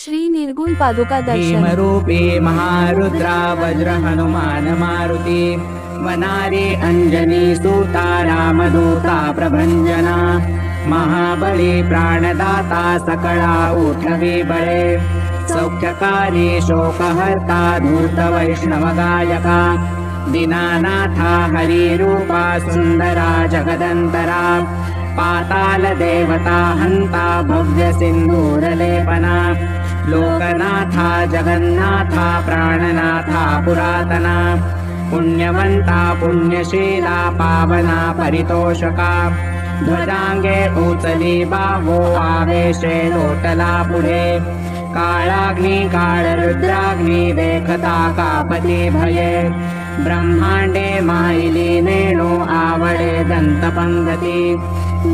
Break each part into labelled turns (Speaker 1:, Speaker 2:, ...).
Speaker 1: श्री निर्गुण पादुका दर्शन।
Speaker 2: भीमरूपी महारुद्रा वज्र हनुमान मारुती वनारी अंजनी सूता रामदूता प्रभंजना महाबली प्राणदाता सकळा उठवी बळे सौख्यकारी शोकहर्ता धूत वैष्णव गायका दीनानाथा हरिरूपा सुंदरा जगदंतरा पाताल देवता हंता भव्य सिंधूरलेपना लोकनाथा जगन्नाथा प्राणनाथा पुरातना पुण्यवंता पुण्यशीला पावना परितोषका ध्वजांगे उचली बावो आवेशे लोटला पुढे काळाग्नी काळरुद्राग्नी देखता कापती भये ब्रह्मांडे माईली नेणो आवडे दंतपंगती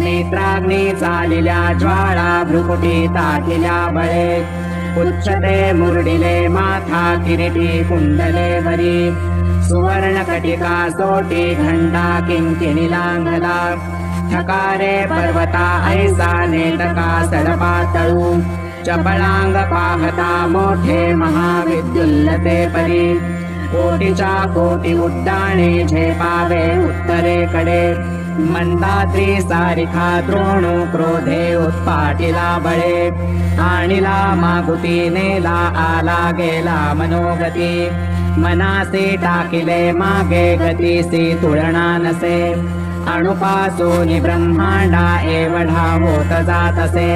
Speaker 2: नेत्राग्नी चालिल्या ज्वाळा भ्रुकुटी ताकिल्या बळे उच्चते मुरडिले माथा किरीटी कुंडले वरी सुवर्ण कटिका सोटी घंटा किंकिणी लांगला ठकारे पर्वता ऐसा नेटका सडपातळू चपळांग पाहता मोठे महाविद्युल्लते परी कोटीच्या कोटी उड्डाणे झेपावे उत्तरेकडे मंदात्री सारिखा द्रोणू क्रोधे उत्पाटिला बळे आणिला मागुती नेला आला गेला मनोगती मनासी टाकिले मागे गतीसी तुलना नसे अणुपासून ब्रह्मांडा एवढा होत जातसे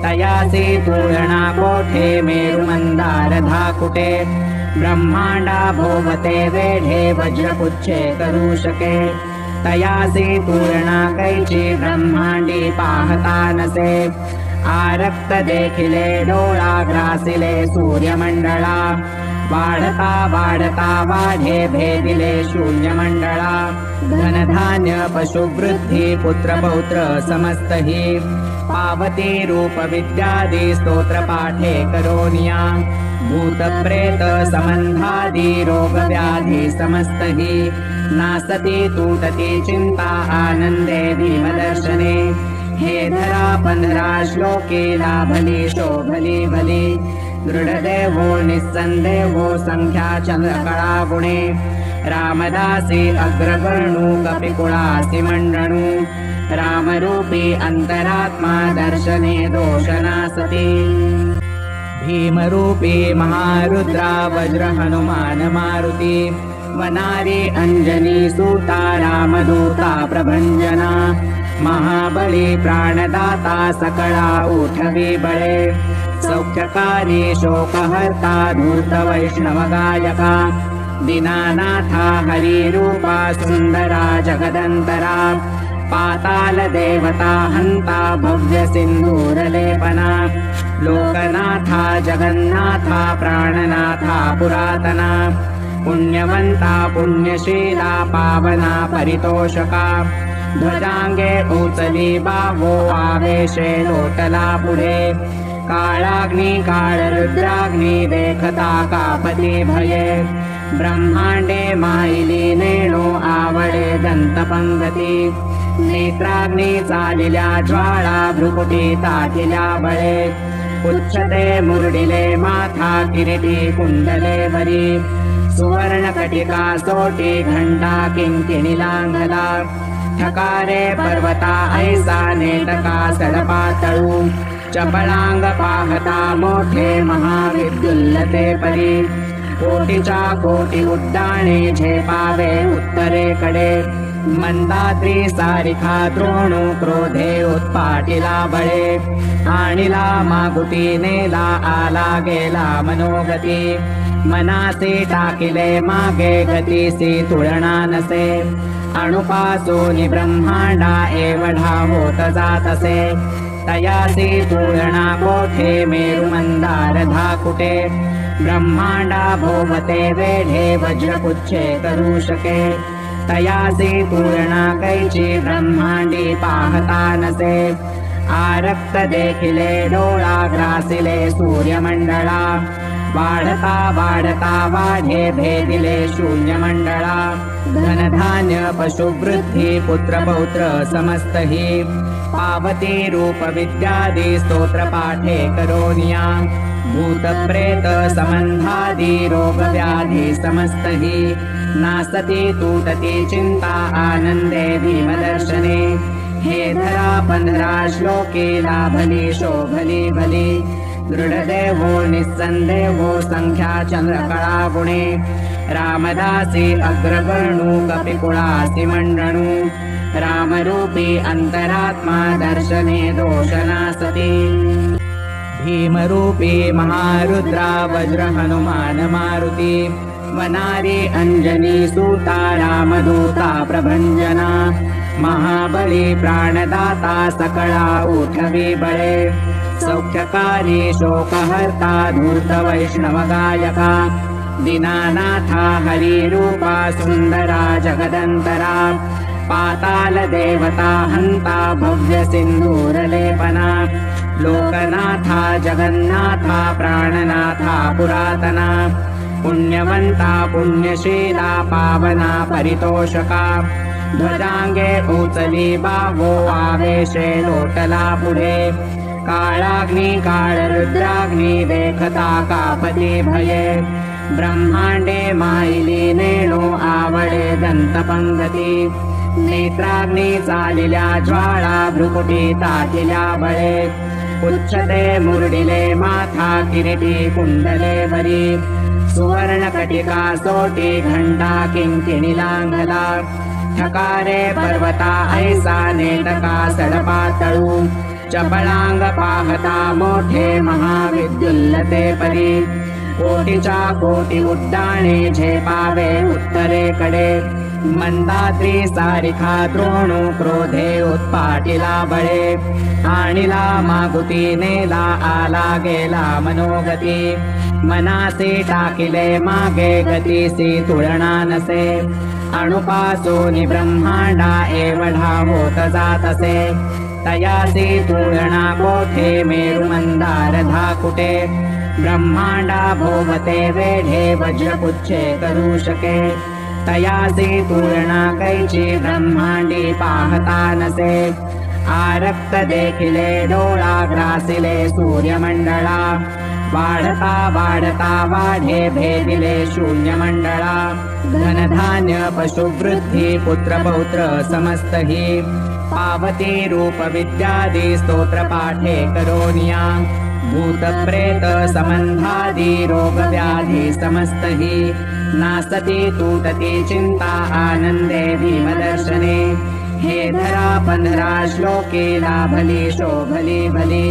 Speaker 2: तयासी तुलना कोठे मेरु मंदार धाकुटे ब्रह्मांडा भोवते वेढे वज्रपुच्छे करू शके तयासी तुलना कैची ब्रह्मांडी पाहता नसे आरक्त देखिले डोळा ग्रासिले सूर्यमंडळा वाढता वाढता वाढे भेदिले शून्यमंडळा धनधान्य पशुवृद्धी पुत्र पौत्र समस्तही पावती रूप विद्यादी स्तोत्र पाठे करोनिया भूत प्रेत संबंधादी रोग व्याधी समस्तही नासती तूटती चिंता आनंदे भीमदर्शने हे धरा 15 श्लोके लाभली शोभली भली दृढदेवो निस्संदेहो संख्या चंद्रकळा गुणे रामदासी अग्रवर्णू कपिकुळासी मंडणू रामरूपी अंतरात्मा दर्शने दोषनासती भीमरूपी महारुद्रा वज्र हनुमान मारुती वनारी अंजनी सूता रामदूता प्रभंजना महाबली प्राणदाता सकळा उठवी बळे सौख्यकारी शोकहर्ता धूत वैष्णव गायका दीनानाथा हरिरूपा सुंदरा जगदंतरा पाताल देवता हंता भव्य सिंधूरलेपना लोकनाथा जगन्नाथा प्राणनाथा पुरातना पुण्यवंता पुण्यशीला पावना परितोषका ध्वजांगे उचली बावो आवेशे लोटला पुढे काळाग्नी काळरुद्राग्नी देखता कापती भये ब्रह्मांडे माईली नेणो आवडे दंतपंगती नेत्राग्नी चालिल्या ज्वाळा भ्रुकुटी ताकिल्या बळे उच्चते मुरडिले माथा किरीटी कुंडले वरी सुवर्ण कटिका सोटी घंटा किंकिणी लांगला ठकारे पर्वता ऐसा नेटका सडपातळू चपळांग पाहता मोठे महाविद्युल्लते परी कोटीच्या कोटी उड्डाणे झेपावे उत्तरेकडे मंदात्री सारिखा द्रोणू क्रोधे उत्पाटिला बळे आणिला मागुती नेला आला गेला मनोगती मनासी टाकिले मागे गतीसी तुलना नसे अणुपासून ब्रह्मांडा एवढा होत जातसे तयासी तुलना कोठे मेरु मंदार धाकुटे ब्रह्मांडा भोवते वेढे वज्रपुच्छे करू शके तयासी तुलना कैची ब्रह्मांडी पाहता नसे आरक्त देखिले डोळा ग्रासिले सूर्यमंडळा वाढता वाढता वाढे भेदिले शून्यमंडळा धनधान्य पशुवृद्धी पुत्र पौत्र समस्तही पावती रूप विद्यादी स्तोत्र पाठे करोनिया भूतप्रेत सम्बन्धादि रोगव्याधि समस्तहि नासति तूटति चिन्ता आनन्दे भीमदर्शने हे धरा 15 श्लोके लाभली शोभली भली दृढदेवो निस्सन्देहो संख्या चन्द्रकला गुणे रामदासी अग्रवर्णु कपिकुलासि मण्डनु रामरूपी अन्तरात्मा दर्शने दोषनासति भीमरूपी महारुद्रा वज्र हनुमान मारुति वनारी अंजनी सूता रामदूता प्रभंजना महाबली प्राणदाता सकला उठवी बळे सौख्यकारी शोकहर्ता धूर्त वैष्णव गायका दीनानाथा हरिरूपा सुंदरा जगदंतरा पाताल देवता हंता भव्य सिंधूरलेपना लोकनाथा जगन्नाथा प्राणनाथा पुरातना पुण्यवंता पुण्यशीला पावना परितोषका ध्वजांगे उचली बावो आवेशे लोटला पुढे काळाग्नी काळरुद्राग्नी देखता कापती भये ब्रह्मांडे माईली नेणो आवडे दंतपंगती नेत्राग्नी चालिल्या ज्वाळा भ्रुकुटी ताटिल्या बळे उच्चते मुरडिले माथा किरीटी कुंडले वरी सुवर्ण कटिका सोटी घंटा किंकिणीलांघला ठकारे पर्वता ऐसा नेटका सडपातळू चपळांग पाहता मोठे महाविद्युल्लते परी कोटीच्या कोटी उड्डाणे झेपावे उत्तरेकडे मंदाद्री सारिखा द्रोणू क्रोधे उत्पाटिला बळे आणिला मागुती नेला आला गेला मनोगती मनासी टाकिले मागे गतीसी तुलना नसे अणुपासूनि ब्रह्मांडा एवढा होत जातसे तयासी तुलना कोठे मेरुमंदार धाकुटे ब्रह्मांडा भोवते वेढे वज्रपुच्छे करू शके तयासी तुलना कैची ब्रह्मांडी पाहता नसे आरक्त देखिले डोळा ग्रासिले सूर्यमंडळा वाढता वाढता वाढे भेदिले शून्यमंडळा धनधान्य पशुवृद्धी पुत्र पौत्र समस्तहि पावती रूप विद्यादि स्तोत्र पाठे करोनिया भूतप्रेत सम्बन्धादि रोगव्याधि समस्तहि नासति तूटति चिन्ता आनन्दे भीमदर्शने हे धरा 15 श्लोके लाभली शोभली भली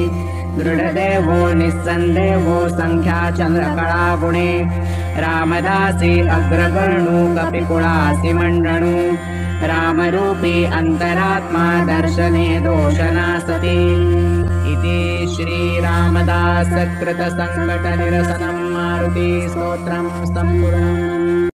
Speaker 2: दृढदेवो निस्सन्देहो संख्या चन्द्रकला गुणे रामदासी अग्रवर्णु कपिकुलासि मण्डनु रामरूपी अन्तरात्मा दर्शने दोषनासति इति श्रीरामदासकृत संकट निरसनं मारुति स्तोत्रं सम्पूर्णम्।